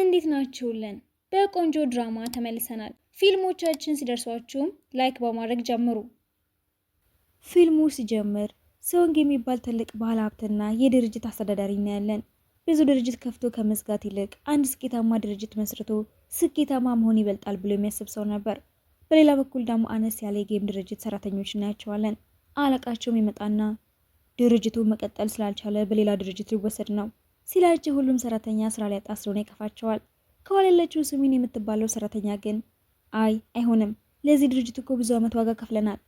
እንዴት ናችሁልን? በቆንጆ ድራማ ተመልሰናል። ፊልሞቻችን ሲደርሷችሁም ላይክ በማድረግ ጀምሩ። ፊልሙ ሲጀምር ሶንግ የሚባል ትልቅ ባለ ሀብትና የድርጅት አስተዳዳሪ እናያለን። ብዙ ድርጅት ከፍቶ ከመዝጋት ይልቅ አንድ ስኬታማ ድርጅት መስርቶ ስኬታማ መሆን ይበልጣል ብሎ የሚያስብ ሰው ነበር። በሌላ በኩል ደግሞ አነስ ያለ የጌም ድርጅት ሰራተኞች እናያቸዋለን። አለቃቸውም ይመጣና ድርጅቱ መቀጠል ስላልቻለ በሌላ ድርጅት ሊወሰድ ነው ሲላቸው ሁሉም ሰራተኛ ስራ ሊያጣ ስለሆነ ይከፋቸዋል። ከኋላ ያለችው ሱሚን የምትባለው ሰራተኛ ግን አይሆንም፣ ለዚህ ድርጅት እኮ ብዙ ዓመት ዋጋ ከፍለናል።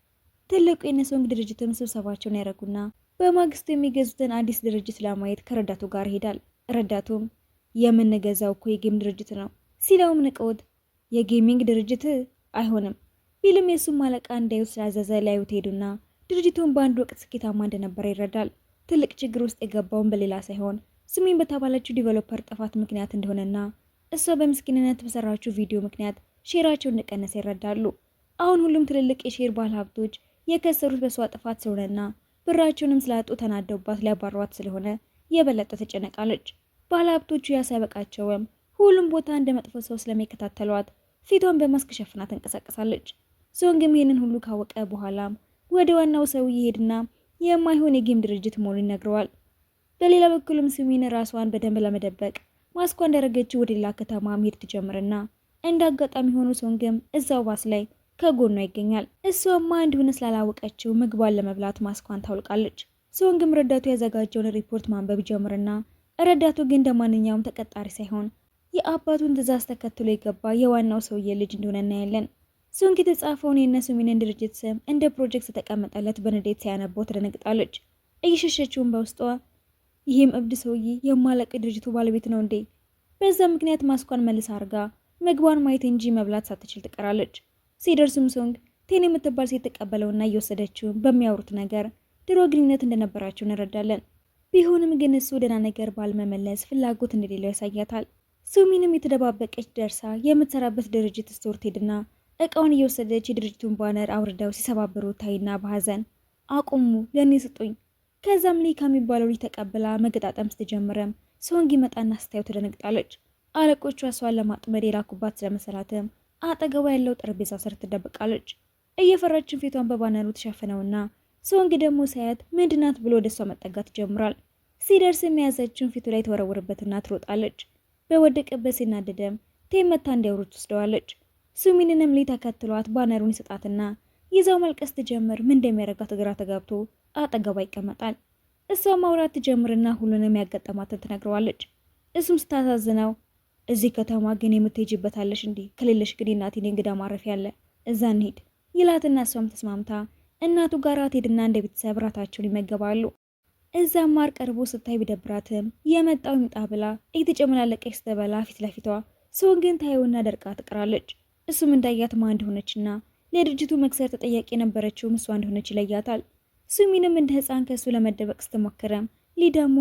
ትልቁ የነሶንግ ድርጅትም ስብሰባቸውን ያደረጉና በማግስቱ የሚገዙትን አዲስ ድርጅት ለማየት ከረዳቱ ጋር ይሄዳል። ረዳቱም የምንገዛው እኮ የጌም ድርጅት ነው ሲለውም ንቀውት የጌሚንግ ድርጅት አይሆንም ቢልም የሱም አለቃ እንዳዩት ስላዘዘ ላዩት ሄዱና ድርጅቱን በአንድ ወቅት ስኬታማ እንደነበረ ይረዳል። ትልቅ ችግር ውስጥ የገባውን በሌላ ሳይሆን ሱሚን በተባለችው ዲቨሎፐር ጥፋት ምክንያት እንደሆነና እሷ በምስኪንነት በሰራችው ቪዲዮ ምክንያት ሼራቸውን እንደቀነሰ ይረዳሉ። አሁን ሁሉም ትልልቅ የሼር ባለ ሀብቶች የከሰሩት በሷ ጥፋት ስለሆነና ብራቸውንም ስላጡ ተናደውባት ሊያባሯት ስለሆነ የበለጠ ተጨነቃለች። ባለ ሀብቶቹ ያሳበቃቸውም ሁሉም ቦታ እንደ መጥፎ ሰው ስለሚከታተሏት ፊቷን በማስክ ሸፍና ተንቀሳቀሳለች። ሶንግም ይህንን ሁሉ ካወቀ በኋላም ወደ ዋናው ሰው ይሄድና የማይሆን የጌም ድርጅት መሆኑን ይነግረዋል። በሌላ በኩልም ሱሚን ራሷን በደንብ ለመደበቅ ማስኳ እንዳደረገችው ወደ ሌላ ከተማ መሄድ ትጀምርና እንደ አጋጣሚ ሆኖ ሶንግም እዛው ባስ ላይ ከጎኗ ይገኛል። እሷማ እንደሆነ ስላላወቀችው ምግቧን ለመብላት ማስኳን ታውልቃለች። ሶንግም ረዳቱ ያዘጋጀውን ሪፖርት ማንበብ ጀምርና ረዳቱ ግን እንደማንኛውም ተቀጣሪ ሳይሆን የአባቱን ትዕዛዝ ተከትሎ የገባ የዋናው ሰውዬ ልጅ እንደሆነ እናያለን። ሶንግ የተጻፈውን የነሱሚንን ድርጅት ስም እንደ ፕሮጀክት ተቀመጠለት በንዴት ሲያነበው ትደነግጣለች። እየሸሸችውን በውስጧ ይህም እብድ ሰውዬ የማለቅ ድርጅቱ ባለቤት ነው እንዴ? በዛ ምክንያት ማስኳን መልስ አርጋ ምግቧን ማየት እንጂ መብላት ሳትችል ትቀራለች። ሲደርሱም ሶንግ ቴን የምትባል ሴት ተቀበለውና እየወሰደችው በሚያወሩት ነገር ድሮ ግንኙነት እንደነበራቸው እንረዳለን። ቢሆንም ግን እሱ ደህና ነገር ባልመመለስ ፍላጎት እንደሌለው ያሳያታል። ሱሚንም የተደባበቀች ደርሳ የምትሰራበት ድርጅት ስቶር ትሄድና እቃውን እየወሰደች የድርጅቱን ባነር አውርደው ሲሰባብሩ ታይና በሀዘን አቁሙ ለእኔ ስጡኝ። ከዛም ሊ ከሚባለው ልጅ ተቀብላ መገጣጠም ስትጀምረም ሶንግ ይመጣና ስታየው ትደነግጣለች። አለቆቿ እሷን ለማጥመድ የላኩባት ስለመሰላትም አጠገቧ ያለው ጠረጴዛ ስር ትደብቃለች። እየፈራችን ፊቷን በባነሩ ተሸፍነውና ሶንግ ደግሞ ሳያት ምንድናት ብሎ ወደ እሷ መጠጋት ይጀምራል። ሲደርስ የያዘችውን ፊቱ ላይ ተወረወረበትና ትሮጣለች። በወደቀበት ሲናደደም ቴመታ እንዲያወሩ ትወስደዋለች። ሱሚንንም ሊ ተከትሏት ባነሩን ይሰጣትና ይዛው መልቀስ ትጀምር። ምን እንደሚያደርጋት ግራ ተጋብቶ አጠገቧ ይቀመጣል። እሷ ማውራት ትጀምርና ሁሉንም ያጋጠማትን ትነግረዋለች። እሱም ስታሳዝነው እዚህ ከተማ ግን የምትሄጂበታለሽ እንዴ? ከሌለሽ ግን እናቴን እንግዳ ማረፊያ አለ እዛ እንሂድ ይላትና እሷም ተስማምታ እናቱ ጋር ትሄድና እንደ ቤተሰብ ራታቸውን ይመገባሉ። እዛም ማር ቀርቦ ስታይ ቢደብራትም የመጣው ይምጣ ብላ እየተጨመላለቀች ስትበላ ፊት ለፊቷ ሶንግን ታየውና ደርቃ ትቀራለች። እሱም እንዳያት ማን እንደሆነችና ለድርጅቱ መክሰር ተጠያቂ የነበረችውም እሷ እንደሆነች ይለያታል። ሱሚንም እንደ ህፃን ከሱ ለመደበቅ ስትሞክረም ሊ ደግሞ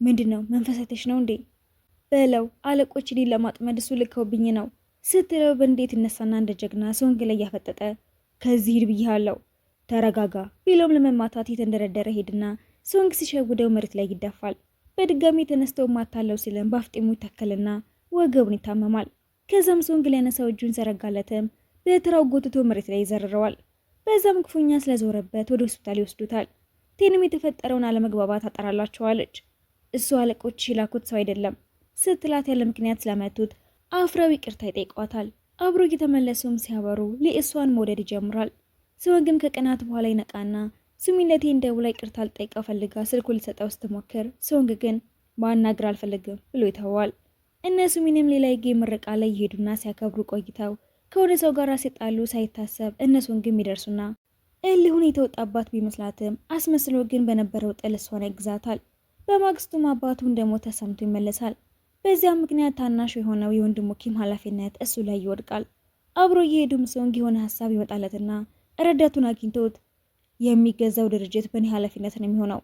ምንድነው መንፈሳተሽ ነው እንዴ በለው አለቆች ሊን ለማጥመድ እሱ ልከውብኝ ነው ስትለው በእንዴት ይነሳና እንደ ጀግና ሶንግ ላይ ያፈጠጠ ከዚህ ሂድ ብያለሁ ተረጋጋ ቢሎም ለመማታት የተንደረደረ ሄድና ሶንግ ሲሸውደው መሬት ላይ ይደፋል። በድጋሚ ተነስተው ማታለው ሲለም ባፍጤሙ ይተከልና ወገቡን ይታመማል። ከዛም ሶንግ ሊያነሳው እጁን ዘረጋለትም በትራው ጎትቶ መሬት ላይ ይዘርረዋል። በዛም ክፉኛ ስለዞረበት ወደ ሆስፒታል ይወስዱታል። ቴንም የተፈጠረውን አለመግባባት አጠራላቸዋለች። እሱ አለቆች ይላኩት ሰው አይደለም ስትላት ያለ ምክንያት ስለመቱት አፍረው ይቅርታ ይጠይቋታል። አብሮ እየተመለሱም ሲያበሩ ለእሷን መውደድ ይጀምራል። ሶንግም ከቀናት በኋላ ይነቃና ሱሚን ለቴን ደውላ ይቅርታ ልጠይቀው ፈልጋ ስልኩ ልሰጠው ስትሞክር ሶንግ ግን ማናገር አልፈልግም ብሎ ይተዋል። እነ ሱሚንም ሌላ የጌም ምረቃ ላይ ይሄዱና ሲያከብሩ ቆይተው ከሆነ ሰው ጋር ሲጣሉ ሳይታሰብ እነሱን ግን ይደርሱና እልሁን የተወጣባት ቢመስላትም አስመስሎ ግን በነበረው ጥል እሷን ያግዛታል። በማግስቱም አባቱ እንደሞተ ሰምቶ ይመለሳል። በዚያም ምክንያት ታናሽ የሆነው የወንድሙ ኪም ኃላፊነት እሱ ላይ ይወድቃል። አብሮ የሄዱም ሶንግ የሆነ ሀሳብ ይመጣለትና ረዳቱን አግኝቶት የሚገዛው ድርጅት በእኔ ኃላፊነት ነው የሚሆነው።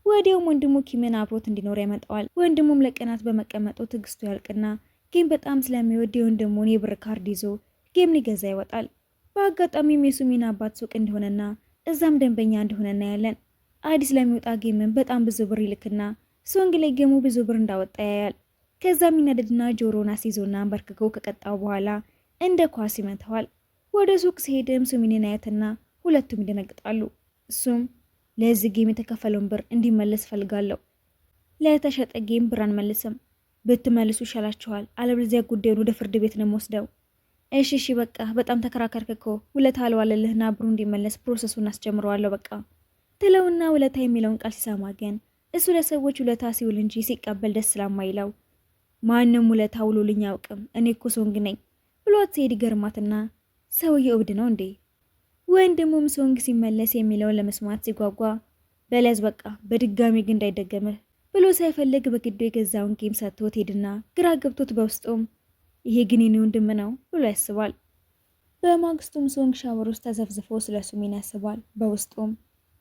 ወዲያውም ወንድሙ ኪምን አብሮት እንዲኖር ያመጣዋል። ወንድሙም ለቀናት በመቀመጡ ትዕግስቱ ያልቅና ጌም በጣም ስለሚወድ የወንድሙን የብር ካርድ ይዞ ጌም ሊገዛ ይወጣል። በአጋጣሚም የሱሚን አባት ሱቅ እንደሆነና እዛም ደንበኛ እንደሆነ እናያለን። አዲስ ለሚወጣ ጌምም በጣም ብዙ ብር ይልክና ሶንግ ላይ ጌሙ ብዙ ብር እንዳወጣ ያያል። ከዛም ይነደድና ጆሮን አስይዞና አንበርክከው ከቀጣው በኋላ እንደ ኳስ ይመታዋል። ወደ ሱቅ ሲሄድም ሱሚንን አያትና ሁለቱም ይደነግጣሉ። እሱም ለዚህ ጌም የተከፈለውን ብር እንዲመለስ ፈልጋለሁ። ለተሸጠ ጌም ብር አንመልስም፣ ብትመልሱ ይሻላችኋል፣ አለበለዚያ ጉዳዩን ወደ ፍርድ ቤት ነው የምወስደው። እሺ በቃ በጣም ተከራከርክ እኮ ውለታ አልዋለልህና ብሩ እንዲመለስ ፕሮሰሱን አስጀምረዋለሁ በቃ ትለውና ውለታ የሚለውን ቃል ሲሰማ ግን እሱ ለሰዎች ውለታ ሲውል እንጂ ሲቀበል ደስ ስለማይለው ማንም ውለታ ውሎልኝ አያውቅም፣ እኔ እኮ ሶንግ ነኝ ብሎት ሲሄድ ይገርማትና ሰውዬው እብድ ነው እንዴ? ወንድሙም ሶንግ ሲመለስ የሚለውን ለመስማት ሲጓጓ በለዝ በቃ በድጋሚ ግን እንዳይደገምህ ብሎ ሳይፈልግ በግዱ የገዛውን ጌም ሰጥቶት ሄድና ግራ ገብቶት በውስጡም ይሄ ግን የኔ ወንድም ነው ብሎ ያስባል። በማግስቱም ሶንግ ሻወር ውስጥ ተዘፍዝፎ ስለ ሱሚን ያስባል። በውስጡም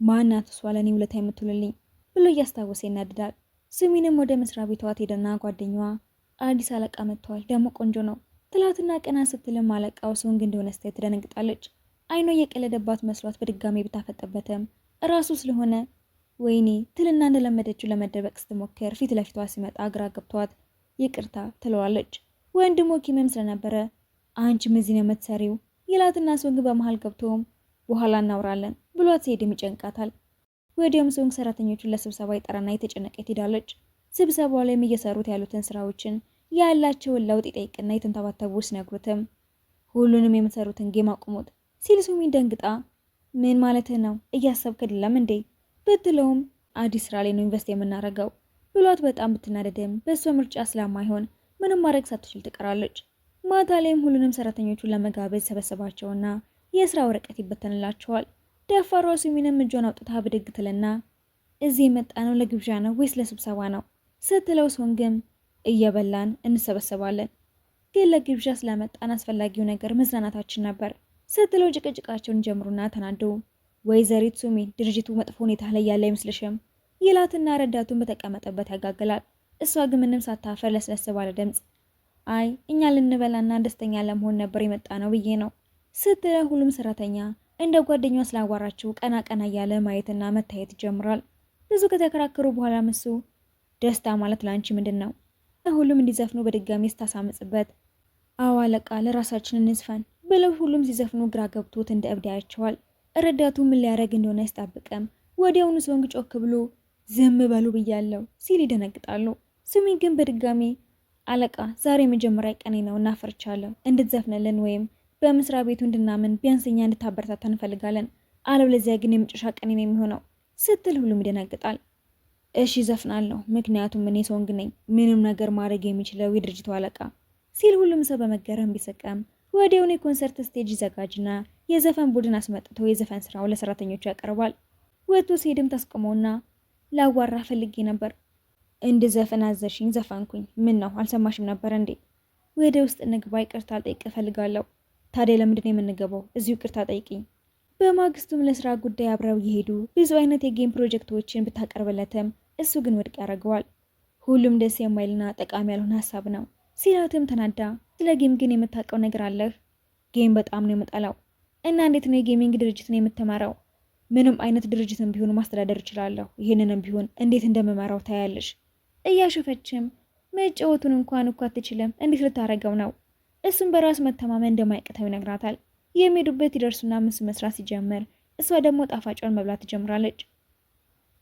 ማናት እሷ ለኔ ውለታ የምትውልልኝ ብሎ እያስታወሰ ይናድዳል። ሱሚንም ወደ መስሪያ ቤቷ ሄደና ጓደኛዋ አዲስ አለቃ መጥቷል፣ ደግሞ ቆንጆ ነው ትላትና ቀና ስትልም አለቃው ሶንግ እንደሆነ ስታይ ትደነግጣለች። አይኗ እየቀለደባት መስሏት በድጋሚ ብታፈጠበትም እራሱ ስለሆነ ወይኔ ትልና እንደለመደችው ለመደበቅ ስትሞክር ፊት ለፊቷ ሲመጣ ግራ ገብቷት ይቅርታ ትለዋለች። ወንድሙ ኪምም ስለነበረ አንቺም እዚህ ነው የምትሰሪው ይላትና ሶንግ በመሃል ገብቶም በኋላ እናውራለን ብሏት ሲሄድም ይጨንቃታል። ወዲያውም ሶንግ ሰራተኞቹን ለስብሰባ ይጠራና የተጨነቀች ትሄዳለች። ስብሰባው ላይም እየሰሩት ያሉትን ስራዎችን ያላቸውን ለውጥ ይጠይቅና የተንተባተቡ ሲነግሩትም ሁሉንም የምትሰሩትን ጌም አቁሙት ሲል ሱሚን ደንግጣ ምን ማለትህ ነው እያሰብክ አይደለም እንዴ ብትለውም አዲስ ስራ ላይ ነው ኢንቨስት የምናደርገው ብሏት በጣም ብትናደድም በእሷ ምርጫ ስለማይሆን ምንም ማድረግ ሳትችል ትቀራለች። ማታ ላይም ሁሉንም ሰራተኞቹን ለመጋበዝ ሰበሰባቸውና የስራ ወረቀት ይበተንላቸዋል። ደፋሯ ሱሚንም እጇን አውጥታ ብድግ ትልና እዚህ የመጣ ነው ለግብዣ ነው ወይስ ለስብሰባ ነው ስትለው ሶንግም እየበላን እንሰበሰባለን፣ ግን ለግብዣ ስለመጣን አስፈላጊው ነገር መዝናናታችን ነበር ስትለው ጭቅጭቃቸውን ጀምሩና ተናደው ወይዘሪት ሱሚን ድርጅቱ መጥፎ ሁኔታ ላይ ያለ አይመስልሽም ይላትና ረዳቱን በተቀመጠበት ያጋግላል። እሷ ግን ምንም ሳታፈር ለስለስ ባለ ድምጽ አይ እኛ ልንበላና ደስተኛ ለመሆን ነበር የመጣ ነው ብዬ ነው ስትለው ሁሉም ሰራተኛ እንደ ጓደኛዋ ስላዋራችው ቀና ቀና እያለ ማየትና መታየት ይጀምራል። ብዙ ከተከራከሩ በኋላ እሱ ደስታ ማለት ላንቺ ምንድን ነው? ሁሉም እንዲዘፍኑ በድጋሚ ስታሳምጽበት አዎ አለቃ ለራሳችን እንዝፈን ብለው ሁሉም ሲዘፍኑ ግራ ገብቶት እንደ እብድ ያያቸዋል። ረዳቱ ምን ሊያደርግ እንደሆነ ያስጣብቀም። ወዲያውኑ ሶንግ ጮክ ብሎ ዝም በሉ ብያለሁ ሲል ይደነግጣሉ። ሱሚን ግን በድጋሚ አለቃ ዛሬ መጀመሪያ ቀኔ ነው እናፈርቻለሁ፣ እንድትዘፍንልን ወይም በመስሪያ ቤቱ እንድናምን ቢያንስኛ እንድታበረታታ እንፈልጋለን፣ አለበለዚያ ግን የመጨረሻ ቀኔ ነው የሚሆነው ስትል ሁሉም ይደነግጣል። እሺ ዘፍናለሁ፣ ምክንያቱም እኔ ሶንግ ነኝ፣ ምንም ነገር ማድረግ የሚችለው የድርጅቱ አለቃ ሲል ሁሉም ሰው በመገረም ቢሰቀም ወዲያውኑ የኮንሰርት ስቴጅ ይዘጋጅና የዘፈን ቡድን አስመጥቶ የዘፈን ስራው ለሰራተኞቹ ያቀርባል። ወጥቶ ሲሄድም ታስቆመውና ላዋራ ፈልጌ ነበር እንድዘፍን አዘሽኝ፣ ዘፈንኩኝ። ምን ነው አልሰማሽም ነበር እንዴ? ወደ ውስጥ እንግባ፣ ይቅርታ ልጠይቅ እፈልጋለሁ። ታዲያ ለምንድን ነው የምንገባው? እዚሁ ይቅርታ ጠይቂኝ። በማግስቱም ለስራ ጉዳይ አብረው እየሄዱ ብዙ አይነት የጌም ፕሮጀክቶችን ብታቀርብለትም እሱ ግን ውድቅ ያደርገዋል። ሁሉም ደስ የማይልና ጠቃሚ ያልሆነ ሀሳብ ነው ሲላትም ተናዳ ስለ ጌም ግን የምታውቀው ነገር አለህ? ጌም በጣም ነው የምጠላው እና እንዴት ነው የጌሚንግ ድርጅትን የምትመራው? ምንም አይነት ድርጅትን ቢሆን ማስተዳደር እችላለሁ፣ ይህንንም ቢሆን እንዴት እንደምመራው ታያለሽ። እያሸፈችም መጫወቱን እንኳን እኮ አትችልም፣ እንዴት ልታረገው ነው? እሱም በራስ መተማመን እንደማይቀተው ይነግራታል። የሚሄዱበት ይደርሱና ምስ መስራት ሲጀምር እሷ ደግሞ ጣፋጯን መብላት ትጀምራለች።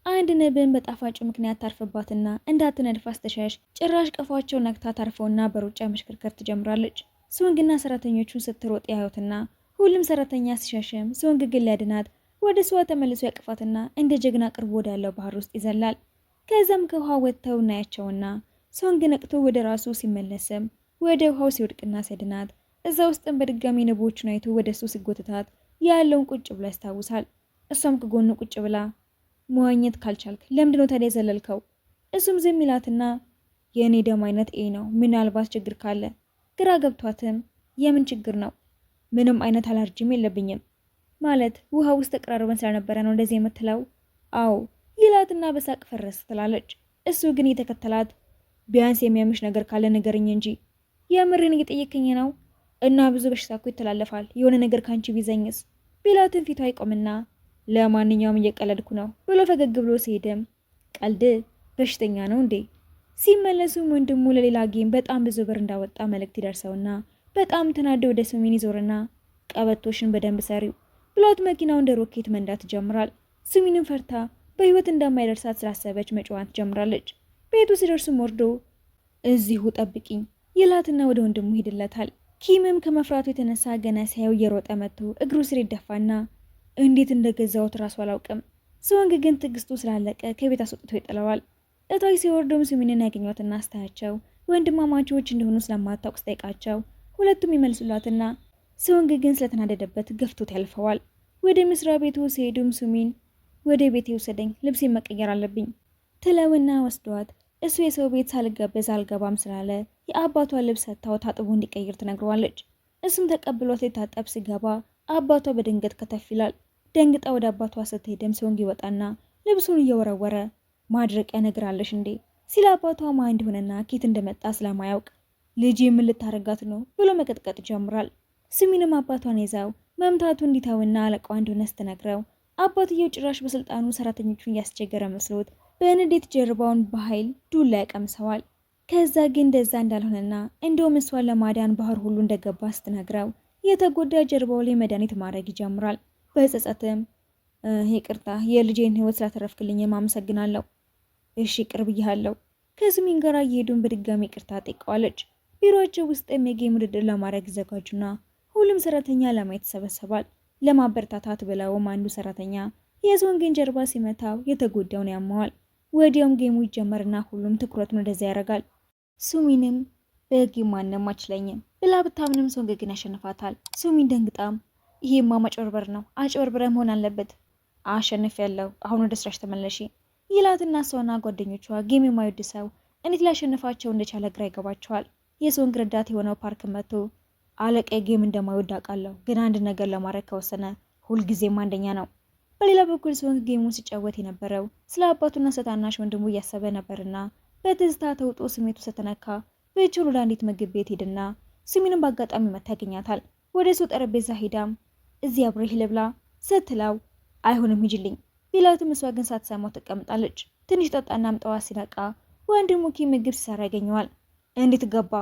አንድ ንብን በጣፋጩ ምክንያት ታርፍባትና እንዳትነድፍ አስተሻሽ ጭራሽ ቀፏቸው ነክታ ታርፈውና በሩጫ መሽከርከር ትጀምራለች። ሶንግና ሰራተኞቹን ስትሮጥ ያዩትና ሁሉም ሰራተኛ ሲሸሽም ሶንግ ግን ሊያድናት ወደ እሷ ተመልሶ ያቅፋትና እንደ ጀግና ቅርብ ወዳለው ባህር ውስጥ ይዘላል። ከዛም ከውሃ ወጥተው እናያቸውና ሶንግ ነቅቶ ወደ ራሱ ሲመለስም ወደ ውሃው ሲወድቅና ሲያድናት እዛ ውስጥም በድጋሚ ንቦቹን አይቶ ወደ እሱ ሲጎትታት ያለውን ቁጭ ብሎ ያስታውሳል። እሷም ከጎኑ ቁጭ ብላ መዋኘት ካልቻልክ ለምንድነው ታዲያ ዘለልከው? እሱም ዝም ይላትና የእኔ ደም አይነት ኤ ነው፣ ምናልባት ችግር ካለ ግራ ገብቷትም የምን ችግር ነው? ምንም አይነት አላርጂም የለብኝም ማለት ውሃ ውስጥ ተቀራርበን ስለነበረ ነው እንደዚህ የምትለው? አዎ ይላትና በሳቅ ፈረስ ትላለች። እሱ ግን የተከተላት ቢያንስ የሚያምሽ ነገር ካለ ንገረኝ እንጂ የምርን እየጠየከኝ ነው? እና ብዙ በሽታ እኮ ይተላለፋል፣ የሆነ ነገር ካንቺ ቢዘኝስ ቢላትን ፊቷ አይቆምና ለማንኛውም እየቀለድኩ ነው ብሎ ፈገግ ብሎ ሲሄድም ቀልድ በሽተኛ ነው እንዴ ሲመለሱም ወንድሙ ለሌላ ጌም በጣም ብዙ ብር እንዳወጣ መልእክት ይደርሰውና በጣም ተናዶ ወደ ሱሚን ይዞርና ቀበቶሽን በደንብ ሰሪው ብሏት መኪናው እንደ ሮኬት መንዳት ይጀምራል። ሱሚንም ፈርታ በህይወት እንደማይደርሳት ስላሰበች መጫወት ትጀምራለች። ቤቱ ሲደርሱም ወርዶ እዚሁ ጠብቂኝ ይላትና ወደ ወንድሙ ሄድለታል። ኪምም ከመፍራቱ የተነሳ ገና ሲያየው እየሮጠ መጥቶ እግሩ ስር ይደፋና እንዴት እንደገዛውት ራሱ አላውቅም። ሶንግ ግን ትዕግስቱ ስላለቀ ከቤት አስወጥቶ ይጥለዋል። እታች ሲወርዱም ሱሚንን ያገኟትና አስታያቸው ወንድማማቾች እንደሆኑ ስለማታውቅ ስጠይቃቸው ሁለቱም ይመልሱላትና ሶንግ ግን ስለተናደደበት ገፍቶት ያልፈዋል። ወደ መስሪያ ቤቱ ሲሄዱም ሱሚን ወደ ቤቴ ውሰደኝ፣ ልብሴን መቀየር አለብኝ ትለውና ወስዷት እሱ የሰው ቤት ሳልጋበዝ አልገባም ስላለ የአባቷ ልብስ ሰጥታው ታጥቦ እንዲቀይር ትነግረዋለች። እሱም ተቀብሏት ሊታጠብ ሲገባ አባቷ በድንገት ከተፍ ይላል። ደንግጣ ወደ አባቷ ስትሄድም ሶንግ ይወጣና ልብሱን እየወረወረ ማድረቂያ ነገር አለሽ እንዴ ሲል አባቷ ማን እንደሆነና ኬት እንደመጣ ስለማያውቅ ልጅ ምን ልታረጋት ነው ብሎ መቀጥቀጥ ይጀምራል። ሱሚንም አባቷን ይዛው መምታቱ እንዲታውና አለቃዋ እንደሆነ ስትነግረው አባትየው ጭራሽ በስልጣኑ ሰራተኞቹን እያስቸገረ መስሎት በንዴት ጀርባውን በኃይል ዱላ ያቀምሰዋል። ከዛ ግን እንደዛ እንዳልሆነና እንደውም እሷን ለማዳን ባህር ሁሉ እንደገባ ስትነግረው የተጎዳ ጀርባው ላይ መድኃኒት ማድረግ ይጀምራል። በጸጸትም ይቅርታ የልጄን ህይወት ስላተረፍክልኝም አመሰግናለሁ፣ እሺ ቅርብ ይሃለው። ከሱሚን ጋር እየሄዱን በድጋሚ ይቅርታ ጠይቀዋለች። ቢሮአቸው ውስጥ የጌም ውድድር ለማድረግ ይዘጋጁና ሁሉም ሰራተኛ ለማየት ይሰበሰባል። ለማበረታታት ብለውም አንዱ ሰራተኛ የሶንግን ጀርባ ሲመታው የተጎዳውን ያመዋል። ወዲያውም ጌሙ ይጀመርና ሁሉም ትኩረቱን ወደዚያ ያደርጋል። ሱሚንም በጌም ማንም አይችለኝም ብላ ብታምንም ሶንግ ግን ያሸንፋታል። ሱሚን ደንግጣም ይሄማ ማጭበርበር ነው፣ አጭበርብረ መሆን አለበት፣ አሸንፊያለሁ፣ አሁን ወደ ስራሽ ተመለሺ ይላትና እሷና ጓደኞቿ ጌም የማይወድ ሰው እንዴት ሊያሸንፋቸው እንደቻለ ግራ ይገባቸዋል። የሶንግ ረዳት የሆነው ፓርክ መጥቶ አለቃ ጌም እንደማይወድ አውቃለሁ፣ ግን አንድ ነገር ለማድረግ ከወሰነ ሁልጊዜም አንደኛ ነው። በሌላ በኩል ሶንግ ጌሙን ሲጫወት የነበረው ስለ አባቱና ስለታናሽ ወንድሙ እያሰበ ነበርና በትዝታ ተውጦ ስሜቱ ስተነካ ብቻውን ወደ አንዲት ምግብ ቤት ሄድና ሱሚንን በአጋጣሚ መታ ያገኛታል። ወደ እሱ ጠረጴዛ ሄዳም እዚህ አብሬህ ልብላ ስትለው አይሆንም ሂጅልኝ ቢላትም እሷ ግን ሳትሰማው ትቀምጣለች። ትንሽ ጠጣና አምጣዋ ሲነቃ ወንድሙ ኪም ምግብ ሲሰራ ያገኘዋል። እንዴት ገባ?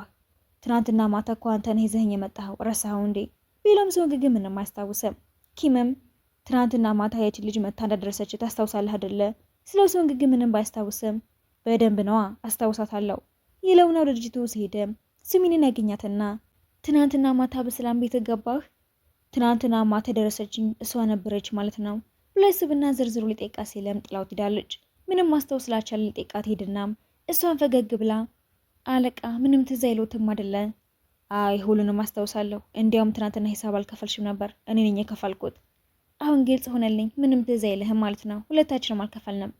ትናንትና ማታ እኮ አንተ ነህ ይዘኸኝ የመጣኸው ረሳኸው እንዴ ቢሎም ሶንግ ግን ምንም አያስታውስም። ኪምም ትናንትና ማታ ያቺ ልጅ መታ እንዳደረሰች ታስታውሳለህ አይደለ? ስለ ሶንግ ግን ምንም ባያስታውስም በደንብ ነዋ አስታውሳታለሁ ይለውና ወደ ድርጅቱ ሲሄድም ሱሚንን ያገኛትና ትናንትና ማታ በሰላም ቤት ገባህ? ትናንትና ማታ የደረሰችኝ እሷ ነበረች ማለት ነው ብሎ ያስብና ዝርዝሩ ሊጠይቃ ሲለም ጥላው ትሄዳለች። ምንም ማስታወስ ስላልቻለ ሊጠይቃት ሄድናም እሷን ፈገግ ብላ አለቃ ምንም ትዝ አይሎትም አይደለ? አይ ሁሉንም አስታውሳለሁ፣ እንዲያውም ትናንትና ሂሳብ አልከፈልሽም ነበር፣ እኔ ነኝ የከፈልኩት። አሁን ግልጽ ሆነልኝ፣ ምንም ትዝ አይልህም ማለት ነው፣ ሁለታችንም አልከፈልንም።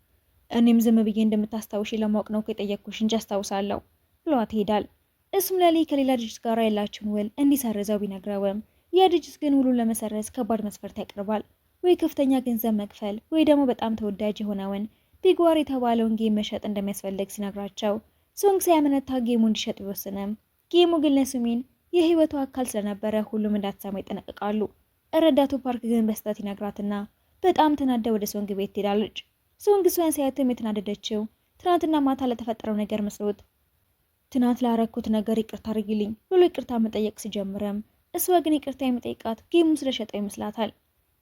እኔም ዝም ብዬ እንደምታስታውሽ ለማወቅ ነው የጠየቅኩሽ እንጂ አስታውሳለሁ ብሏት ይሄዳል። እሱም ለሊ ከሌላ ድርጅት ጋር ያላችሁን ውል እንዲሰርዘው ቢነግረውም ያ ድርጅት ግን ውሉን ለመሰረዝ ከባድ መስፈርት ያቀርባል። ወይ ከፍተኛ ገንዘብ መክፈል ወይ ደግሞ በጣም ተወዳጅ የሆነውን ቢግዋር የተባለውን ጌም መሸጥ እንደሚያስፈልግ ሲነግራቸው ሶንግ ሳያመነታ ጌሙ እንዲሸጥ ቢወስንም ጌሙ ግን ለሱሚን የህይወቱ አካል ስለነበረ ሁሉም እንዳትሰማ ይጠነቅቃሉ። ረዳቱ ፓርክ ግን በስተት ይነግራትና በጣም ተናዳ ወደ ሶንግ ቤት ትሄዳለች። ሶንግ እሷን ሲያትም የተናደደችው ትናንትና ማታ ለተፈጠረው ነገር መስሎት ትናንት ላረኩት ነገር ይቅርታ አድርጊልኝ ብሎ ይቅርታ መጠየቅ ሲጀምርም እሷ ግን ይቅርታ የሚጠይቃት ጌሙ ስለሸጠው ይመስላታል።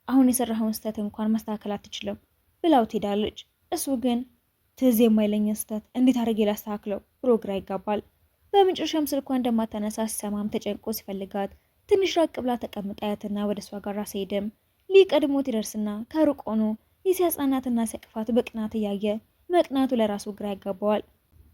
አሁን የሰራኸውን ስህተት እንኳን ማስተካከል አትችልም ብላው ትሄዳለች። እሱ ግን ትዝ የማይለኝ ስህተት እንዴት አድርጌ ላስተካክለው ብሎ ግራ ይጋባል። በመጨረሻም ስልኳ እንደማታነሳ ሲሰማም ተጨንቆ ሲፈልጋት ትንሽ ራቅ ብላ ተቀምጣ ያትና ወደ እሷ ጋር ሲሄድም ሊቀድሞት ይደርስና ከሩቅ ሆኖ ሲያጽናናትና ሲያቅፋት በቅናት እያየ መቅናቱ ለራሱ ግራ ያጋባዋል።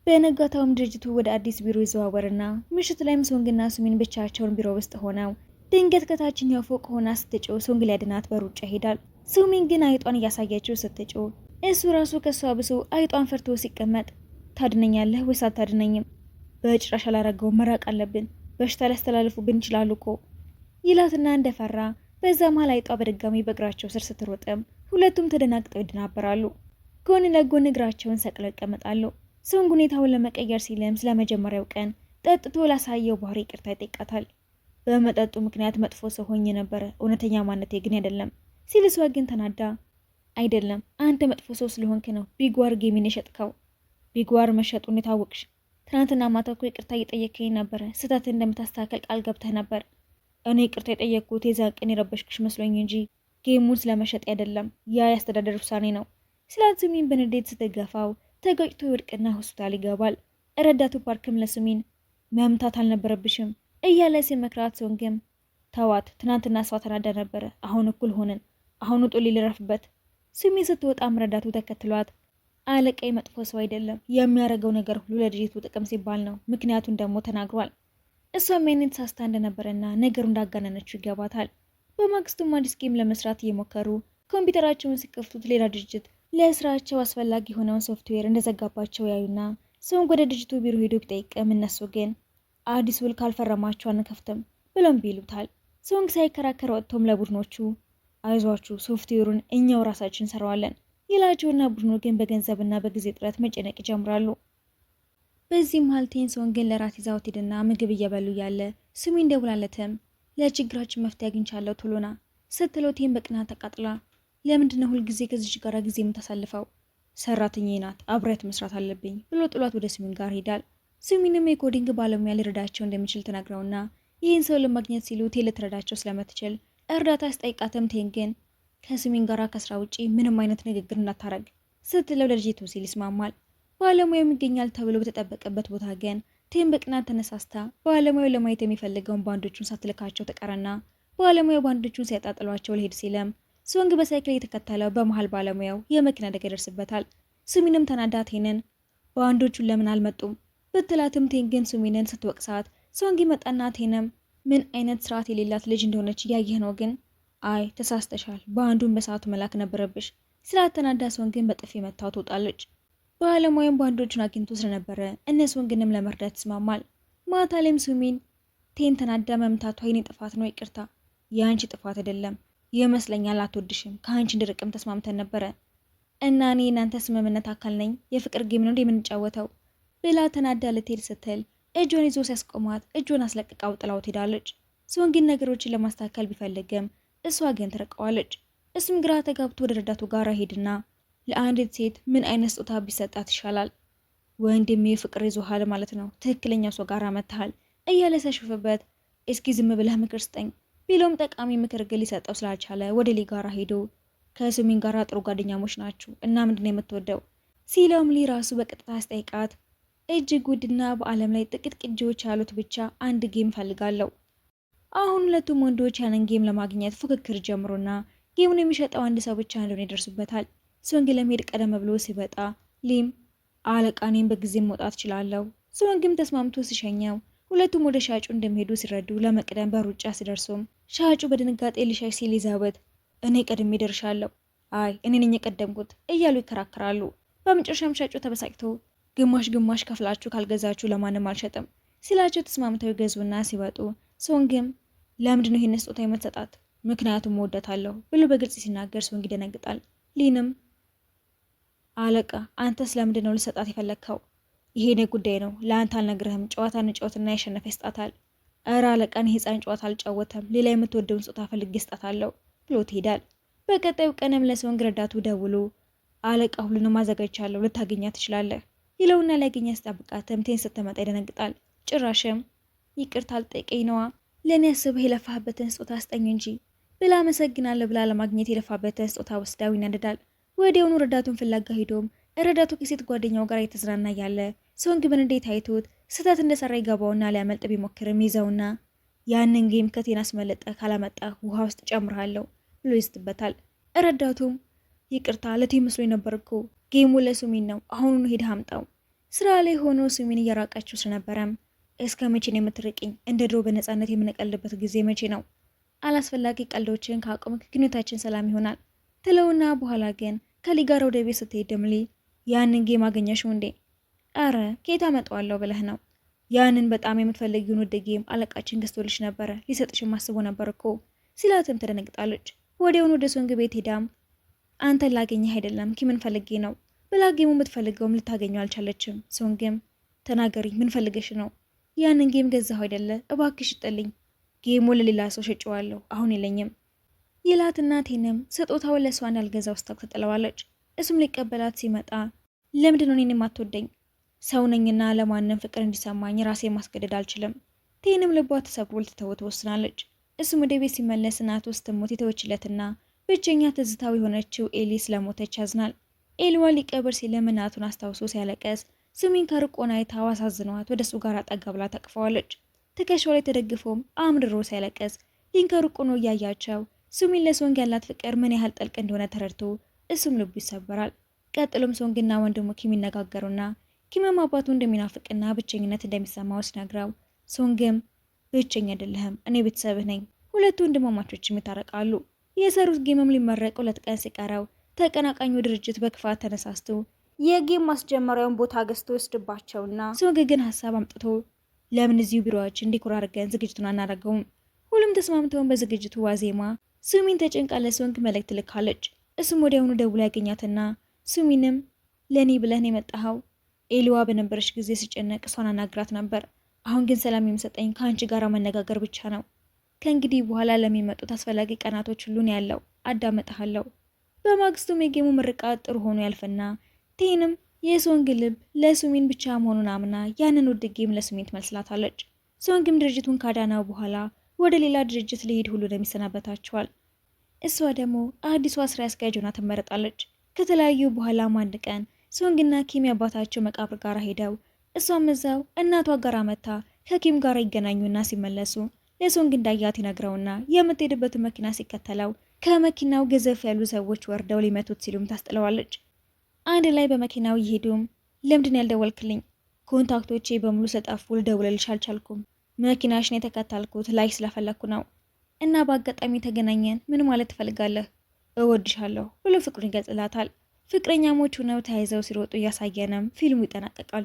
በነጋታውም ድርጅቱ ወደ አዲስ ቢሮ ይዘዋወርና ምሽት ላይም ሶንግና ሱሚን ብቻቸውን ቢሮ ውስጥ ሆነው ድንገት ከታችኛው ፎቅ ሆና ስትጮህ ሶንግ ሊያድናት በሩጫ ይሄዳል። ሱሚን ግን አይጧን እያሳየችው ስትጮህ እሱ ራሱ ከሷ ብሶ አይጧን ፈርቶ ሲቀመጥ ታድነኛለህ ወይስ አታድነኝም? በጭራሽ አላረገውም፣ መራቅ አለብን፣ በሽታ ሊያስተላልፉብን ይችላሉ እኮ ይላትና እንደፈራ በዛ መሃል አይጧ በድጋሚ በእግራቸው ስር ስትሮጥም ሁለቱም ተደናግጠው ይደናበራሉ። ጎን ለጎን እግራቸውን ሰቅለው ይቀመጣሉ። ሶንግ ሁኔታውን ለመቀየር ሲልም ስለመጀመሪያው ቀን ጠጥቶ ላሳየው ባህሪ ይቅርታ ይጠይቃታል። በመጠጡ ምክንያት መጥፎ ሰው ሆኜ ነበረ፣ እውነተኛ ማንነቴ ግን አይደለም ሲል እሷ ግን ተናዳ አይደለም አንተ መጥፎ ሰው ስለሆንክ ነው ቢግዋር ጌሚን የሸጥከው ቢጓር መሸጡን የታወቅሽ? ትናንትና ማታ እኮ ይቅርታ እየጠየከኝ ነበረ። ስህተት እንደምታስተካከል ቃል ገብተህ ነበር። እኔ ይቅርታ የጠየቅኩት የዛን ቀን የረበሽክሽ መስሎኝ እንጂ ጌሙን ስለመሸጥ አይደለም። ያ የአስተዳደር ውሳኔ ነው። ስላት ሱሚን በንዴት ስትገፋው ተጋጭቶ ይወድቅና ሆስፒታል ይገባል። ረዳቱ ፓርክም ለሱሚን መምታት አልነበረብሽም እያለ ሲመክራት፣ ሶንግም ተዋት፣ ትናንትና እሷ ተናዳ ነበረ። አሁን እኩል ሆንን። አሁን ውጡ ሊረፍበት። ሱሚን ስትወጣም ረዳቱ ተከትሏት አለቃዬ መጥፎ ሰው አይደለም፣ የሚያደርገው ነገር ሁሉ ለድርጅቱ ጥቅም ሲባል ነው። ምክንያቱን ደግሞ ተናግሯል። እሷም ይህንን ሳስታ እንደነበረና ነገሩ እንዳጋነነችው ይገባታል። በማግስቱም አዲስ ጌም ለመስራት እየሞከሩ ኮምፒውተራቸውን ሲከፍቱት ሌላ ድርጅት ለስራቸው አስፈላጊ የሆነውን ሶፍትዌር እንደዘጋባቸው ያዩና ሶንግ ወደ ድርጅቱ ቢሮ ሄዶ ቢጠይቅም እነሱ ግን አዲስ ውል ካልፈረማቸው አንከፍትም ብሎም ይሉታል። ሶንግ ሳይከራከር ወጥቶም ለቡድኖቹ አይዟችሁ ሶፍትዌሩን እኛው ራሳችን እንሰራዋለን ይላቸውና ቡድኑ ግን በገንዘብና በጊዜ ጥረት መጨነቅ ይጀምራሉ። በዚህ መሃል ሶንግን ለራት ይዛው ትሄድና ምግብ እየበሉ ያለ ሱሚን ደውላለትም ለችግራችን መፍትሄ አግኝቻለሁ ቶሎና ስትለው ቴን በቅናት ተቃጥላ ለምንድነው ሁልጊዜ ከዚች ጋር ጊዜ የምታሳልፈው? ሰራተኛዬ ናት፣ አብሬያት መስራት አለብኝ ብሎ ጥሏት ወደ ሱሚን ጋር ሄዳል። ሱሚንም የኮዲንግ ባለሙያ ሊረዳቸው እንደሚችል ተናግረውና ይህን ሰው ለማግኘት ሲሉ ቴን ልትረዳቸው ስለምትችል እርዳታ አስጠይቃትም ቴን ግን ከሱሚን ጋር ከስራ ውጪ ምንም አይነት ንግግር እንዳታረግ ስትለው ለልጅቱ ሲል ይስማማል። ባለሙያው ይገኛል ተብሎ በተጠበቀበት ቦታ ግን ቴን በቅናት ተነሳስታ ባለሙያው ለማየት የሚፈልገውን ባንዶቹን ሳትልካቸው ተቀረና ባለሙያው ባንዶቹን ሲያጣጥሏቸው ሊሄድ ሲለም ሶንግ በሳይክል የተከተለው በመሃል ባለሙያው የመኪና አደጋ ይደርስበታል። ሱሚንም ተናዳ ቴንን ባንዶቹን ለምን አልመጡም ብትላትም ቴን ግን ሱሚንን ስትወቅሳት ሶንግ ይመጣና ቴንም ምን አይነት ስርዓት የሌላት ልጅ እንደሆነች እያየህ ነው፣ ግን አይ ተሳስተሻል፣ በአንዱን በሰዓቱ መላክ ነበረብሽ ስላት ተናዳ ሶንግን በጥፊ መታው ትወጣለች። ባለሙያም ባንዶቹን አግኝቶ ስለነበረ እነሱን ግንም ለመርዳት ይስማማል። ማታ ላይም ሱሚን ቴን ተናዳ መምታቷ የኔ ጥፋት ነው፣ ይቅርታ፣ የአንቺ ጥፋት አይደለም ይመስለኛል፣ አትወድሽም፣ ከአንቺ እንድርቅም ተስማምተን ነበረ እና እኔ እናንተ ስምምነት አካል ነኝ፣ የፍቅር ጌም ነው የምንጫወተው ብላ ተናዳ ልትሄድ ስትል እጇን ይዞ ሲያስቆማት እጇን አስለቅቃው ጥላው ትሄዳለች። ሱንግን ነገሮችን ለማስተካከል ቢፈልግም እሷ ግን ትርቀዋለች። እሱም ግራ ተጋብቶ ወደ ረዳቱ ጋር ሄድና ለአንዲት ሴት ምን አይነት ስጦታ ቢሰጣት ይሻላል? ወንድሜ ፍቅር ይዞሃል ማለት ነው፣ ትክክለኛ ሰው ጋር መጥተሃል እያለ ሲያሾፍበት እስኪ ዝም ብለህ ምክር ስጠኝ ቢሎም ጠቃሚ ምክር ግን ሊሰጠው ስላልቻለ ወደ ሊ ጋር ሄዶ ከሱሚን ጋር ጥሩ ጓደኛሞች ናችሁ እና ምንድነው የምትወደው ሲለውም ሊ ራሱ በቀጥታ አስጠይቃት እጅግ ውድና በዓለም ላይ ጥቂት ቅጂዎች ያሉት ብቻ አንድ ጌም ፈልጋለሁ። አሁን ሁለቱም ወንዶች ያንን ጌም ለማግኘት ፉክክር ጀምሮና ጌሙን የሚሸጠው አንድ ሰው ብቻ እንደሆነ ይደርሱበታል። ሶንግ ለመሄድ ቀደም ብሎ ሲበጣ ሊም አለቃ እኔም በጊዜ መውጣት እችላለሁ። ሶንግም ተስማምቶ ሲሸኘው ሁለቱም ወደ ሻጩ እንደሚሄዱ ሲረዱ ለመቅደም በሩጫ ሲደርሱም ሻጩ በድንጋጤ ሊሸሽ ሲል ይዘውት እኔ ቀድሜ ደርሻለሁ፣ አይ እኔ ነኝ የቀደምኩት እያሉ ይከራከራሉ። በመጨረሻም ሻጩ ተበሳጭቶ ግማሽ ግማሽ ከፍላችሁ ካልገዛችሁ ለማንም አልሸጥም ሲላቸው ተስማምተው ይገዙና ሲወጡ ሶንግም ለምንድነው ይሄን ስጦታ የምትሰጣት? ምክንያቱም እወዳታለሁ ብሎ በግልጽ ሲናገር ሶንግ ይደነግጣል። ሊንም አለቃ አንተስ ለምንድነው ልሰጣት የፈለግከው? ይሄ የኔ ጉዳይ ነው፣ ለአንተ አልነግርህም። ጨዋታ እንጫወትና ያሸነፈ ይስጣታል። እረ አለቃን የህፃን ጨዋታ አልጫወተም፣ ሌላ የምትወደውን ስጦታ ፈልጌ ይስጣታለሁ ብሎ ትሄዳል። በቀጣዩ ቀንም ለሶንግ ረዳቱ ደውሎ አለቃ ሁሉንም አዘጋጅቻለሁ፣ ልታገኛት ትችላለህ ይለውና ሊያገኛ ሲጠብቃትም ቴን ስትመጣ ይደነግጣል። ጭራሽም ይቅርታ አልጠይቀኝ ነዋ፣ ለእኔ ያስበህ የለፋህበትን ስጦታ አስጠኝ እንጂ ብላ አመሰግናለሁ ብላ ለማግኘት የለፋበትን ስጦታ ወስዳው ይናደዳል። ወዲያውኑ ረዳቱን ፍላጋ ሄዶም ረዳቱ ከሴት ጓደኛው ጋር የተዝናና ያለ ሶንግ በንዴት አይቶት ስህተት እንደሰራ ይገባውና ሊያመልጥ ቢሞክርም ይዘውና ያንን ጌም ከቴን አስመለጠ ካላመጣ ውሃ ውስጥ ጨምራለሁ ብሎ ይስትበታል። ረዳቱም ይቅርታ ለቴ መስሎ ነበር እኮ ጌሙ ለሱሚን ነው፣ አሁኑኑ ሄደህ አምጣው። ስራ ላይ ሆኖ ሱሚን እየራቃቸው ስለነበረም እስከ መቼ ነው የምትርቅኝ? እንደ ድሮ በነፃነት የምንቀልድበት ጊዜ መቼ ነው? አላስፈላጊ ቀልዶችን ካቆምክ ግንኙነታችን ሰላም ይሆናል ትለውና በኋላ ግን ከሊ ጋር ወደ ቤት ስትሄድም ሊ ያንን ጌም አገኘሽው እንዴ? አረ ከየት አመጣዋለሁ ብለህ ነው? ያንን በጣም የምትፈልጊውን ውድ ጌም አለቃችን ገዝቶልሽ ነበረ፣ ሊሰጥሽም አስቦ ነበር እኮ ሲላትም ትደነግጣለች። ወዲያውኑ ወደ ሶንግ ቤት ሄዳም አንተን ላገኘህ አይደለም ኪምን ፈልጌ ነው ብላ ጌሙ የምትፈልገውም ልታገኘው አልቻለችም። ሶንግም ተናገሪ፣ ምን ፈልገሽ ነው? ያንን ጌም ገዛሁ አይደለ? እባክሽ ጥልኝ፣ ጌሙ ለሌላ ሰው ሸጬዋለሁ፣ አሁን የለኝም ይላትና ቴንም ስጦታውን ለሷ እንዳልገዛ ውስጥ ትጥለዋለች። እሱም ሊቀበላት ሲመጣ ለምንድን ነው እኔን የማትወደኝ? ሰው ነኝና ለማንም ፍቅር እንዲሰማኝ ራሴ ማስገደድ አልችልም። ቴንም ልቧ ተሰብሮ ልትተው ትወስናለች። እሱም ወደ ቤት ሲመለስ እናቱ ስትሞት የተወችለትና ብቸኛ ትዝታው የሆነችው ኤሊ ስለሞተች ያዝናል። ኤሊዋን ሊቀብር ሲልም እናቱን አስታውሶ ሲያለቀስ ሱሚን ከርቆና አይታው አሳዝኗት ወደ እሱ ጋር አጠጋ ብላ ታቅፈዋለች። ትከሻው ላይ ተደግፎም አምርሮ ሲያለቀስ ሊን ከርቆ ነው እያያቸው ሱሚን ለሶንግ ያላት ፍቅር ምን ያህል ጥልቅ እንደሆነ ተረድቶ እሱም ልቡ ይሰበራል። ቀጥሎም ሶንግና ወንድሙ ኪም ይነጋገሩና ኪምም አባቱ እንደሚናፍቅና ብቸኝነት እንደሚሰማው ሲነግረው ሶንግም ብቸኛ አይደለህም፣ እኔ ቤተሰብህ ነኝ። ሁለቱ ወንድማማቾችም ይታረቃሉ። የሰሩት ጌምም ሊመረቅ 2 ቀን ሲቀረው ተቀናቃኙ ድርጅት በክፋት ተነሳስቶ የጌም ማስጀመሪያውን ቦታ ገዝቶ ወስድባቸውና ሶንግ ግን ሀሳብ አምጥቶ ለምን እዚሁ ቢሮዎችን ዲኮር አድርገን ዝግጅቱን አናደርገውም? ሁሉም ተስማምተውን በዝግጅቱ ዋዜማ ሱሚን ተጨንቃ ለሶንግ መልእክት ልካለች። እሱም ወዲያውኑ ደውሎ ያገኛትና ሱሚንም ለእኔ ብለህን የመጣኸው ኤሊዋ በነበረች ጊዜ ሲጨነቅ እሷን አናግራት ነበር። አሁን ግን ሰላም የሚሰጠኝ ከአንቺ ጋር መነጋገር ብቻ ነው። ከእንግዲህ በኋላ ለሚመጡት አስፈላጊ ቀናቶች ሁሉን ያለው አዳመጥሃለሁ። በማግስቱም የጌሙ ምርቃት ጥሩ ሆኖ ያልፍና ቴንም የሶንግ ልብ ለሱሚን ብቻ መሆኑን አምና ያንን ውድ ጌም ለሱሚን ትመስላታለች። ሶንግም ድርጅቱን ካዳናው በኋላ ወደ ሌላ ድርጅት ሊሄድ ሁሉንም ይሰናበታቸዋል። እሷ ደግሞ አዲሷ ስራ አስኪያጅ ሆና ትመረጣለች። ከተለያዩ በኋላም አንድ ቀን ሶንግና ኪም አባታቸው መቃብር ጋር ሄደው እሷም እዛው እናቷ ጋር መታ ከኪም ጋር ይገናኙና ሲመለሱ ለሶንግ እንዳያት ይነግረውና የምትሄድበት መኪና ሲከተለው ከመኪናው ገዘፍ ያሉ ሰዎች ወርደው ሊመቱት ሲሉም ታስጥለዋለች። አንድ ላይ በመኪናው ይሄዱም ለምንድን ያልደወልክልኝ? ኮንታክቶቼ በሙሉ ስለጠፉ ልደውልልሽ አልቻልኩም። መኪናሽን የተከታልኩት ላይ ስለፈለኩ ነው እና በአጋጣሚ ተገናኘን። ምን ማለት ትፈልጋለህ? እወድሻለሁ ብሎ ፍቅሩን ይገልጽላታል። ፍቅረኛሞች ሆነው ተያይዘው ሲሮጡ እያሳየንም ፊልሙ ይጠናቀቃል።